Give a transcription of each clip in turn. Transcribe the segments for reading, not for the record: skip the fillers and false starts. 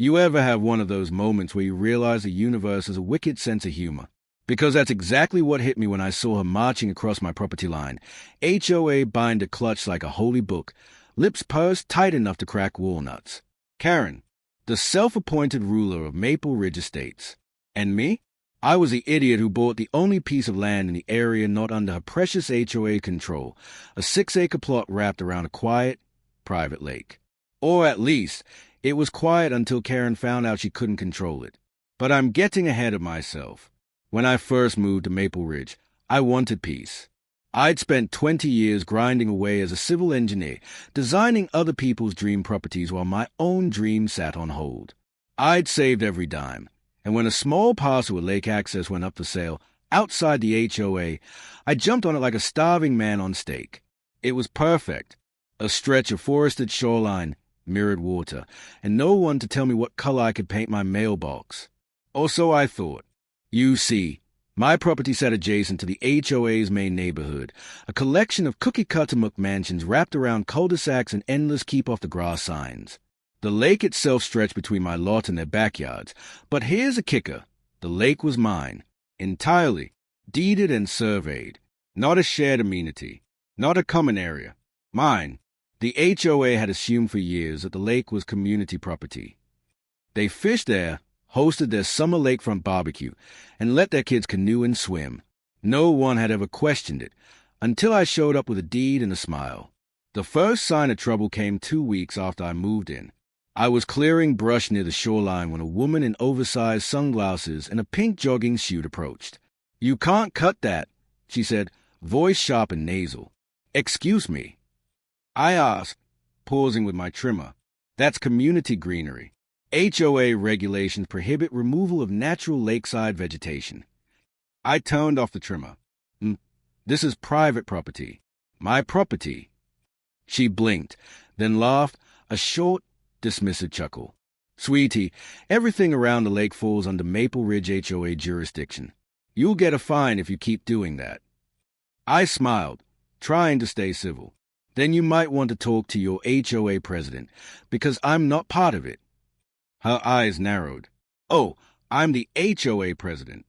You ever have one of those moments where you realize the universe has a wicked sense of humor? Because that's exactly what hit me when I saw her marching across my property line. HOA binder clutched like a holy book, lips pursed tight enough to crack walnuts. Karen, the self-appointed ruler of Maple Ridge Estates. And me? I was the idiot who bought the only piece of land in the area not under her precious HOA control, a 6-acre plot wrapped around a quiet, private lake. Or at least, it was quiet until Karen found out she couldn't control it. But I'm getting ahead of myself. When I first moved to Maple Ridge, I wanted peace. I'd spent 20 years grinding away as a civil engineer, designing other people's dream properties while my own dream sat on hold. I'd saved every dime, and when a small parcel with lake access went up for sale outside the HOA, I jumped on it like a starving man on steak. It was perfect. A stretch of forested shoreline, mirrored water, and no one to tell me what color I could paint my mailbox. Or so I thought. You see, my property sat adjacent to the HOA's main neighborhood, a collection of cookie-cutter McMansions wrapped around cul-de-sacs and endless keep-off-the-grass signs. The lake itself stretched between my lot and their backyards, but here's a kicker. The lake was mine, entirely, deeded and surveyed. Not a shared amenity, not a common area. Mine. The HOA had assumed for years that the lake was community property. They fished there, hosted their summer lakefront barbecue, and let their kids canoe and swim. No one had ever questioned it, until I showed up with a deed and a smile. The first sign of trouble came 2 weeks after I moved in. I was clearing brush near the shoreline when a woman in oversized sunglasses and a pink jogging suit approached. "You can't cut that," she said, voice sharp and nasal. "Excuse me." I asked, pausing with my trimmer. "That's community greenery. HOA regulations prohibit removal of natural lakeside vegetation." I turned off the trimmer. "This is private property. My property." She blinked, then laughed, a short, dismissive chuckle. "Sweetie, everything around the lake falls under Maple Ridge HOA jurisdiction. You'll get a fine if you keep doing that." I smiled, trying to stay civil. "Then you might want to talk to your HOA president, because I'm not part of it." Her eyes narrowed. "Oh, I'm the HOA president."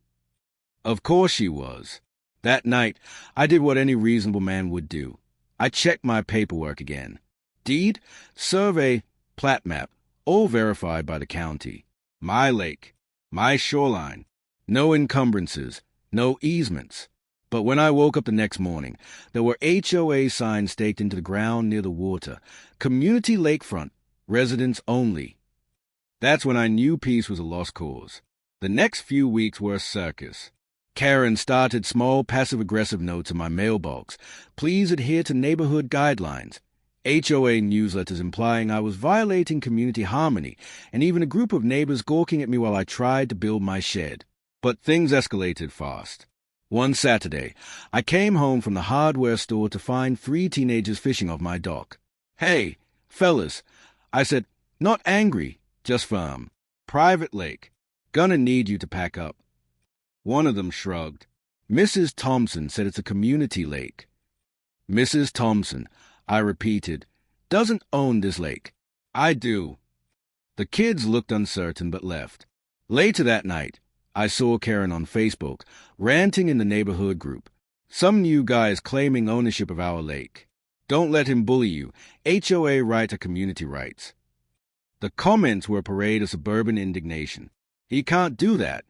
Of course she was. That night, I did what any reasonable man would do. I checked my paperwork again. Deed, survey, plat map, all verified by the county. My lake, my shoreline, no encumbrances, no easements. But when I woke up the next morning, there were HOA signs staked into the ground near the water. Community lakefront, residents only. That's when I knew peace was a lost cause. The next few weeks were a circus. Karen started small passive-aggressive notes in my mailbox. "Please adhere to neighborhood guidelines." HOA newsletters implying I was violating community harmony, and even a group of neighbors gawking at me while I tried to build my shed. But things escalated fast. One Saturday, I came home from the hardware store to find 3 teenagers fishing off my dock. "Hey, fellas," I said, not angry, just firm. "Private lake. Gonna need you to pack up." One of them shrugged. "Mrs. Thompson said it's a community lake." "Mrs. Thompson," I repeated, "doesn't own this lake." "I do." The kids looked uncertain but left. Later that night, I saw Karen on Facebook, ranting in the neighborhood group. "Some new guy is claiming ownership of our lake. Don't let him bully you. HOA right to community rights." The comments were a parade of suburban indignation. "He can't do that.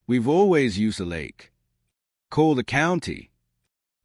We've always used the lake. Call the county."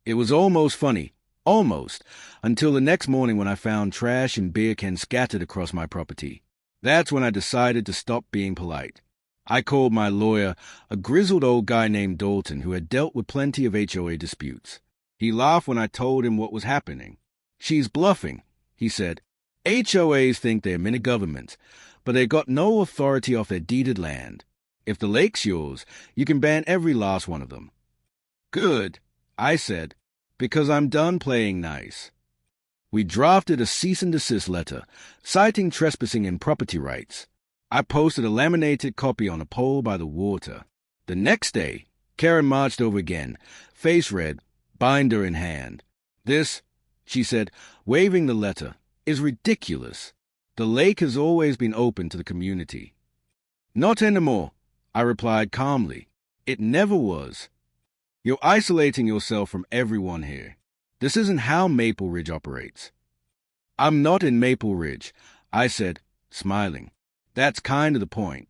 It was almost funny, almost, until the next morning when I found trash and beer cans scattered across my property. That's when I decided to stop being polite. I called my lawyer, a grizzled old guy named Dalton who had dealt with plenty of HOA disputes. He laughed when I told him what was happening. "She's bluffing," he said. "HOAs think they're mini governments, but they've got no authority off their deeded land. If the lake's yours, you can ban every last one of them." "Good," I said, "because I'm done playing nice." We drafted a cease and desist letter, citing trespassing and property rights. I posted a laminated copy on a pole by the water. The next day, Karen marched over again, face red, binder in hand. "This," she said, waving the letter, "is ridiculous." The lake has always been open to the community. Not anymore, I replied calmly. It never was. You're isolating yourself from everyone here. This isn't how Maple Ridge operates. I'm not in Maple Ridge, I said, smiling. That's kind of the point.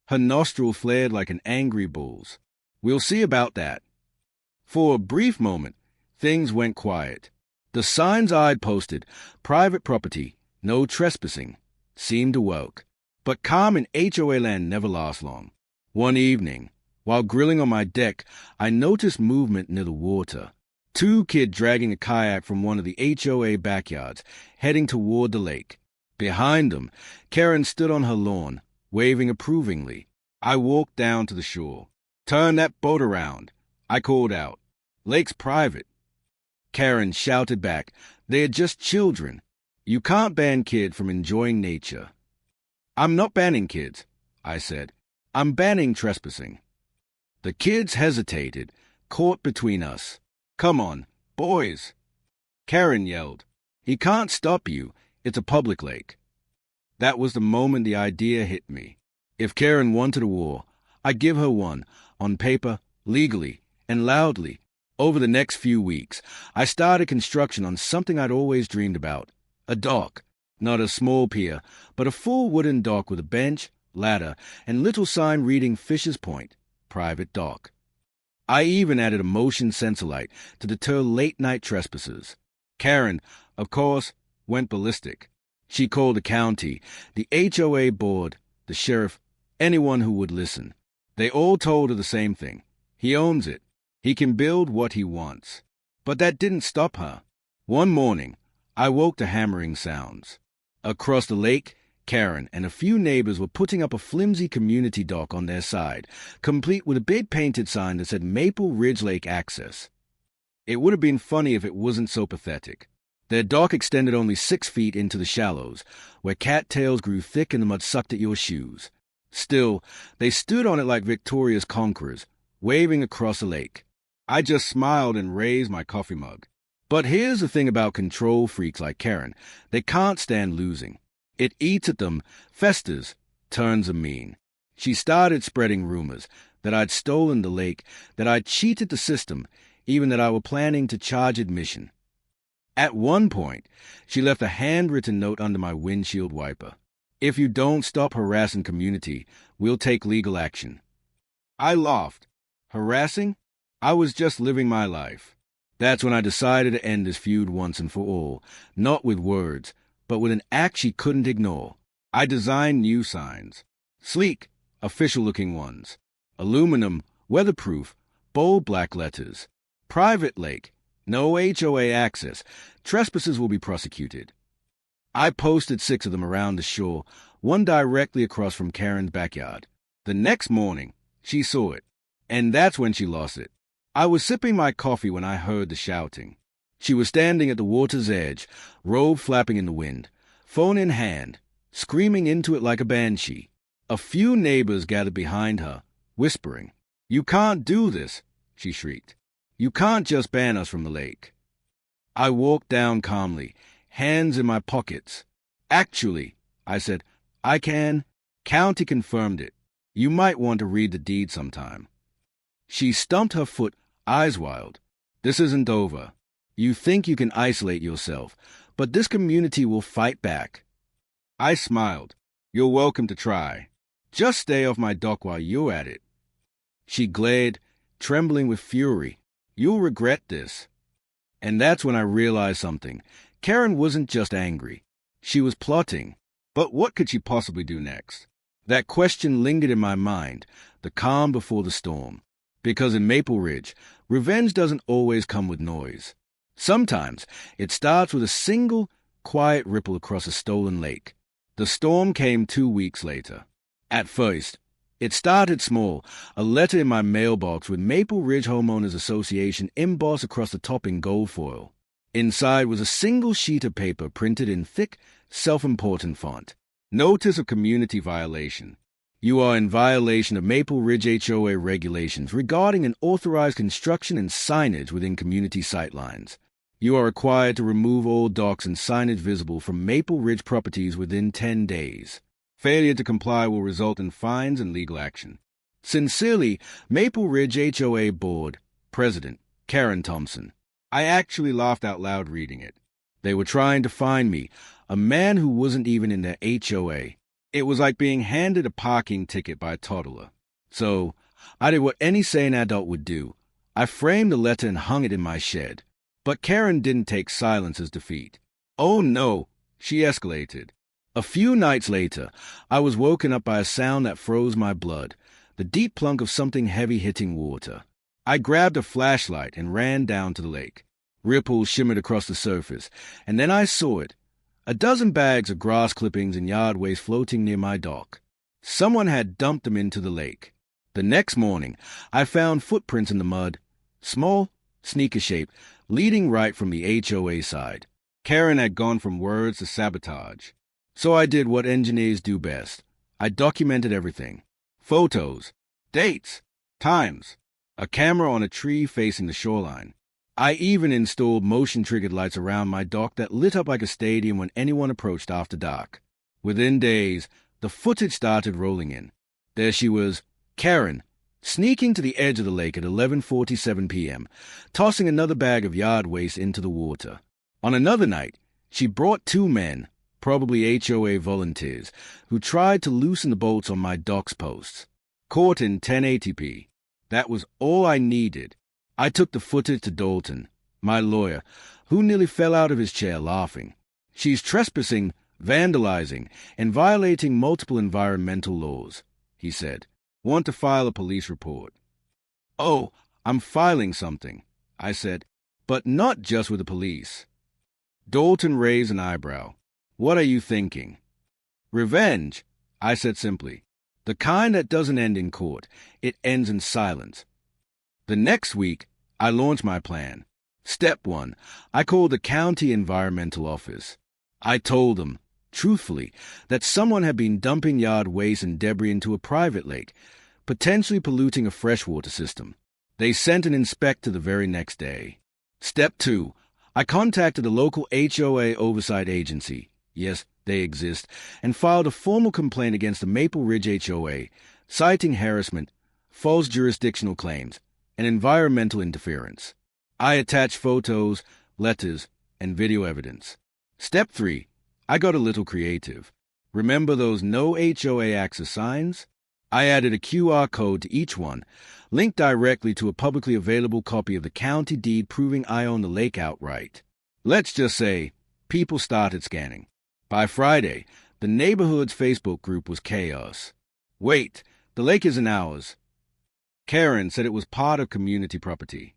Her nostril flared like an angry bull's. We'll see about that. For a brief moment, things went quiet. The signs I'd posted, private property, no trespassing, seemed awoke. But calm in HOA land never lasts long. One evening, while grilling on my deck, I noticed movement near the water. 2 kids dragging a kayak from one of the HOA backyards, heading toward the lake. Behind them, Karen stood on her lawn, waving approvingly. I walked down to the shore. Turn that boat around, I called out. Lake's private. Karen shouted back, they're just children. You can't ban kids from enjoying nature. I'm not banning kids, I said. I'm banning trespassing. The kids hesitated, caught between us. Come on, boys. Karen yelled. He can't stop you. It's a public lake. That was the moment the idea hit me. If Karen wanted a war, I'd give her one, on paper, legally, and loudly. Over the next few weeks, I started construction on something I'd always dreamed about. A dock. Not a small pier, but a full wooden dock with a bench, ladder, and little sign reading Fisher's Point, private dock. I even added a motion sensor light to deter late-night trespassers. Karen, of course, went ballistic. She called the county, the HOA board, the sheriff, anyone who would listen. They all told her the same thing. He owns it. He can build what he wants. But that didn't stop her. One morning, I woke to hammering sounds. Across the lake, Karen and a few neighbors were putting up a flimsy community dock on their side, complete with a big painted sign that said Maple Ridge Lake Access. It would have been funny if it wasn't so pathetic. Their dock extended only 6 feet into the shallows, where cattails grew thick and the mud sucked at your shoes. Still, they stood on it like victorious conquerors, waving across the lake. I just smiled and raised my coffee mug. But here's the thing about control freaks like Karen. They can't stand losing. It eats at them, festers, turns them mean. She started spreading rumors that I'd stolen the lake, that I'd cheated the system, even that I were planning to charge admission. At one point, she left a handwritten note under my windshield wiper. If you don't stop harassing community, we'll take legal action. I laughed. Harassing? I was just living my life. That's when I decided to end this feud once and for all, not with words, but with an act she couldn't ignore. I designed new signs. Sleek, official-looking ones. Aluminum, weatherproof, bold black letters. Private lake. No HOA access. Trespassers will be prosecuted. I posted 6 of them around the shore, one directly across from Karen's backyard. The next morning, she saw it, and that's when she lost it. I was sipping my coffee when I heard the shouting. She was standing at the water's edge, robe flapping in the wind, phone in hand, screaming into it like a banshee. A few neighbors gathered behind her, whispering. You can't do this, she shrieked. You can't just ban us from the lake. I walked down calmly, hands in my pockets. Actually, I said, I can. County confirmed it. You might want to read the deed sometime. She stumped her foot, eyes wild. This isn't over. You think you can isolate yourself, but this community will fight back. I smiled. You're welcome to try. Just stay off my dock while you're at it. She glared, trembling with fury. You'll regret this. And that's when I realized something. Karen wasn't just angry. She was plotting. But what could she possibly do next? That question lingered in my mind, the calm before the storm. Because in Maple Ridge, revenge doesn't always come with noise. Sometimes it starts with a single, quiet ripple across a stolen lake. The storm came 2 weeks later. At first, it started small, a letter in my mailbox with Maple Ridge Homeowners Association embossed across the top in gold foil. Inside was a single sheet of paper printed in thick, self-important font. Notice of community violation. You are in violation of Maple Ridge HOA regulations regarding an authorized construction and signage within community sightlines. You are required to remove all docks and signage visible from Maple Ridge properties within 10 days. Failure to comply will result in fines and legal action. Sincerely, Maple Ridge HOA Board, President, Karen Thompson. I actually laughed out loud reading it. They were trying to fine me, a man who wasn't even in their HOA. It was like being handed a parking ticket by a toddler. So, I did what any sane adult would do. I framed the letter and hung it in my shed. But Karen didn't take silence as defeat. Oh no, she escalated. A few nights later, I was woken up by a sound that froze my blood, the deep plunk of something heavy hitting water. I grabbed a flashlight and ran down to the lake. Ripples shimmered across the surface, and then I saw it. A dozen bags of grass clippings and yard waste floating near my dock. Someone had dumped them into the lake. The next morning, I found footprints in the mud, small, sneaker shape, leading right from the HOA side. Karen had gone from words to sabotage. So I did what engineers do best. I documented everything. Photos, dates, times, a camera on a tree facing the shoreline. I even installed motion-triggered lights around my dock that lit up like a stadium when anyone approached after dark. Within days, the footage started rolling in. There she was, Karen, sneaking to the edge of the lake at 11:47 p.m., tossing another bag of yard waste into the water. On another night, she brought two men, probably HOA volunteers, who tried to loosen the bolts on my dock's posts. Caught in 1080p. That was all I needed. I took the footage to Dalton, my lawyer, who nearly fell out of his chair laughing. She's trespassing, vandalizing, and violating multiple environmental laws, he said. Want to file a police report? Oh, I'm filing something, I said, but not just with the police. Dalton raised an eyebrow. What are you thinking? Revenge, I said simply. The kind that doesn't end in court. It ends in silence. The next week, I launched my plan. Step 1, I called the county environmental office. I told them, truthfully, that someone had been dumping yard waste and debris into a private lake, potentially polluting a freshwater system. They sent an inspector the very next day. Step 2, I contacted a local HOA oversight agency. Yes, they exist, and filed a formal complaint against the Maple Ridge HOA, citing harassment, false jurisdictional claims, and environmental interference. I attached photos, letters, and video evidence. Step 3, I got a little creative. Remember those no HOA Access signs? I added a QR code to each one, linked directly to a publicly available copy of the county deed proving I own the lake outright. Let's just say, people started scanning. By Friday, the neighborhood's Facebook group was chaos. Wait, the lake isn't ours. Karen said it was part of community property.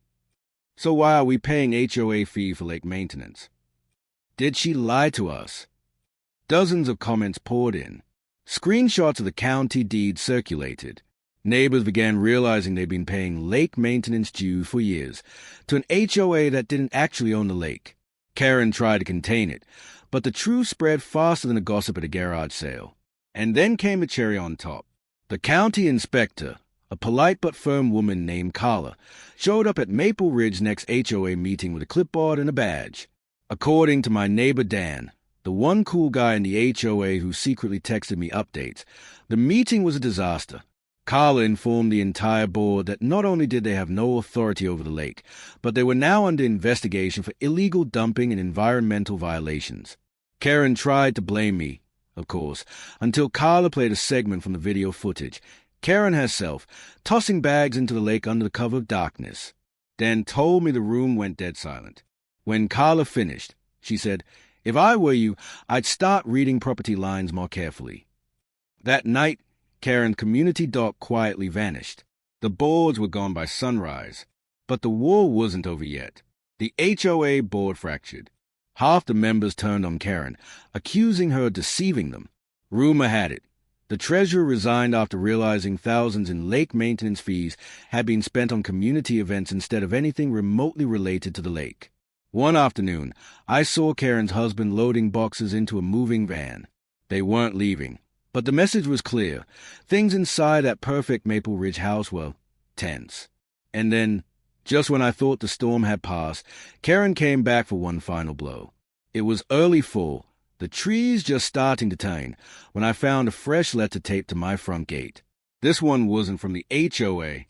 So why are we paying HOA fee for lake maintenance? Did she lie to us? Dozens of comments poured in. Screenshots of the county deed circulated. Neighbors began realizing they'd been paying lake maintenance dues for years to an HOA that didn't actually own the lake. Karen tried to contain it, but the truth spread faster than a gossip at a garage sale. And then came the cherry on top. The county inspector, a polite but firm woman named Carla, showed up at Maple Ridge's next HOA meeting with a clipboard and a badge. According to my neighbor Dan, the one cool guy in the HOA who secretly texted me updates, the meeting was a disaster. Carla informed the entire board that not only did they have no authority over the lake, but they were now under investigation for illegal dumping and environmental violations. Karen tried to blame me, of course, until Carla played a segment from the video footage, Karen herself, tossing bags into the lake under the cover of darkness. Dan told me the room went dead silent. When Carla finished, she said, "If I were you, I'd start reading property lines more carefully." That night, Karen's community dock quietly vanished. The boards were gone by sunrise. But the war wasn't over yet. The HOA board fractured. Half the members turned on Karen, accusing her of deceiving them. Rumor had it, the treasurer resigned after realizing thousands in lake maintenance fees had been spent on community events instead of anything remotely related to the lake. One afternoon, I saw Karen's husband loading boxes into a moving van. They weren't leaving. But the message was clear. Things inside that perfect Maple Ridge house were tense. And then, Just when I thought the storm had passed, Karen came back for one final blow. It was early fall, the trees just starting to turn, when I found a fresh letter taped to my front gate. This one wasn't from the HOA.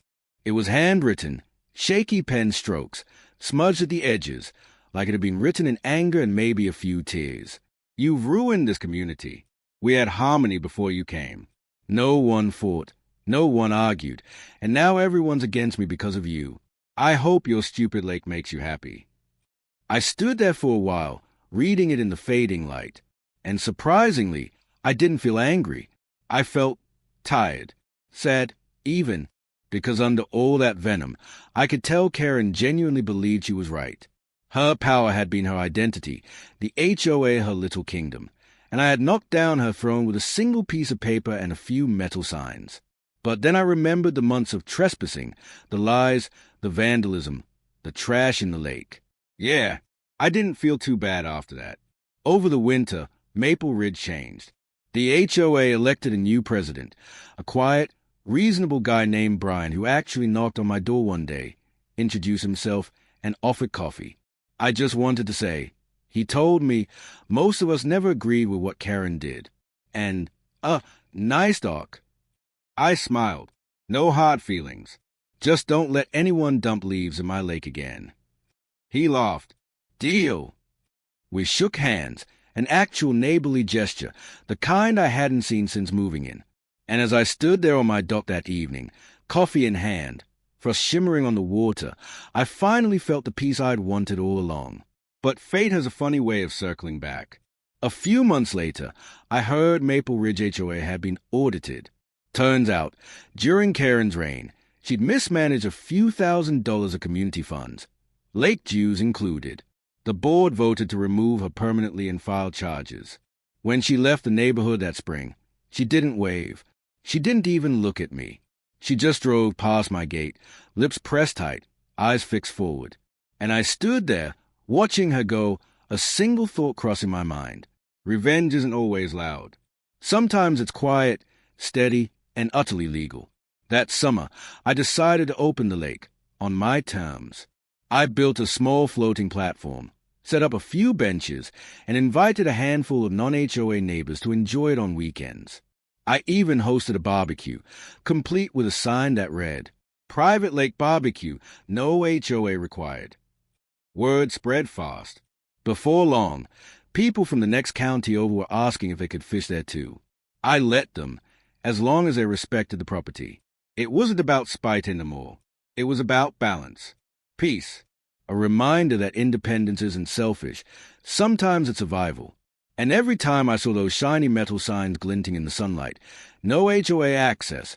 It was handwritten, shaky pen strokes, smudged at the edges, like it had been written in anger and maybe a few tears. You've ruined this community. We had harmony before you came. No one fought, no one argued, and now everyone's against me because of you. I hope your stupid lake makes you happy. I stood there for a while, reading it in the fading light, and surprisingly, I didn't feel angry. I felt tired, sad, even, because under all that venom, I could tell Karen genuinely believed she was right. Her power had been her identity, the HOA her little kingdom, and I had knocked down her throne with a single piece of paper and a few metal signs. But then I remembered the months of trespassing, the lies, the vandalism, the trash in the lake. Yeah, I didn't feel too bad after that. Over the winter, Maple Ridge changed. The HOA elected a new president, a quiet, reasonable guy named Brian who actually knocked on my door one day, introduced himself, and offered coffee. I just wanted to say, he told me most of us never agreed with what Karen did. And, nice doc. I smiled. No hard feelings. Just don't let anyone dump leaves in my lake again. He laughed. Deal. We shook hands, an actual neighborly gesture, the kind I hadn't seen since moving in. And as I stood there on my dock that evening, coffee in hand, frost shimmering on the water, I finally felt the peace I'd wanted all along. But fate has a funny way of circling back. A few months later, I heard Maple Ridge HOA had been audited. Turns out, during Karen's reign, she'd mismanaged a few $1,000s of community funds, lake dues included. The board voted to remove her permanently and filed charges. When she left the neighborhood that spring, she didn't wave. She didn't even look at me. She just drove past my gate, lips pressed tight, eyes fixed forward. And I stood there, watching her go, a single thought crossing my mind. Revenge isn't always loud. Sometimes it's quiet, steady, and utterly legal. That summer, I decided to open the lake, on my terms. I built a small floating platform, set up a few benches, and invited a handful of non-HOA neighbors to enjoy it on weekends. I even hosted a barbecue, complete with a sign that read, "Private Lake Barbecue, no HOA required." Word spread fast. Before long, people from the next county over were asking if they could fish there too. I let them, as long as they respected the property. It wasn't about spite anymore. It was about balance. Peace. A reminder that independence isn't selfish. Sometimes it's survival. And every time I saw those shiny metal signs glinting in the sunlight, no HOA access,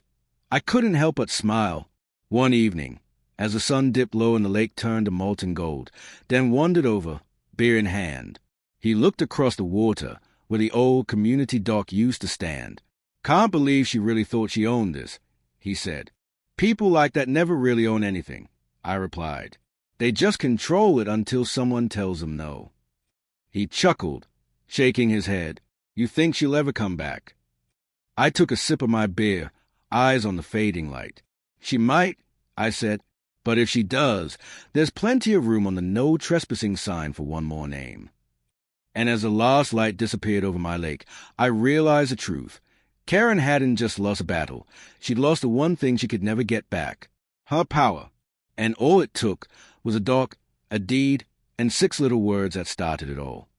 I couldn't help but smile. One evening, as the sun dipped low and the lake turned to molten gold, then wandered over, beer in hand. He looked across the water, where the old community dock used to stand. "Can't believe she really thought she owned this," he said. "People like that never really own anything," I replied. "They just control it until someone tells them no." He chuckled, shaking his head. "You think she'll ever come back?" I took a sip of my beer, eyes on the fading light. "She might," I said, "but if she does, there's plenty of room on the no trespassing sign for one more name." And as the last light disappeared over my lake, I realized the truth. Karen hadn't just lost a battle. She'd lost the one thing she could never get back, her power. And all it took was a dock, a deed, and 6 little words that started it all.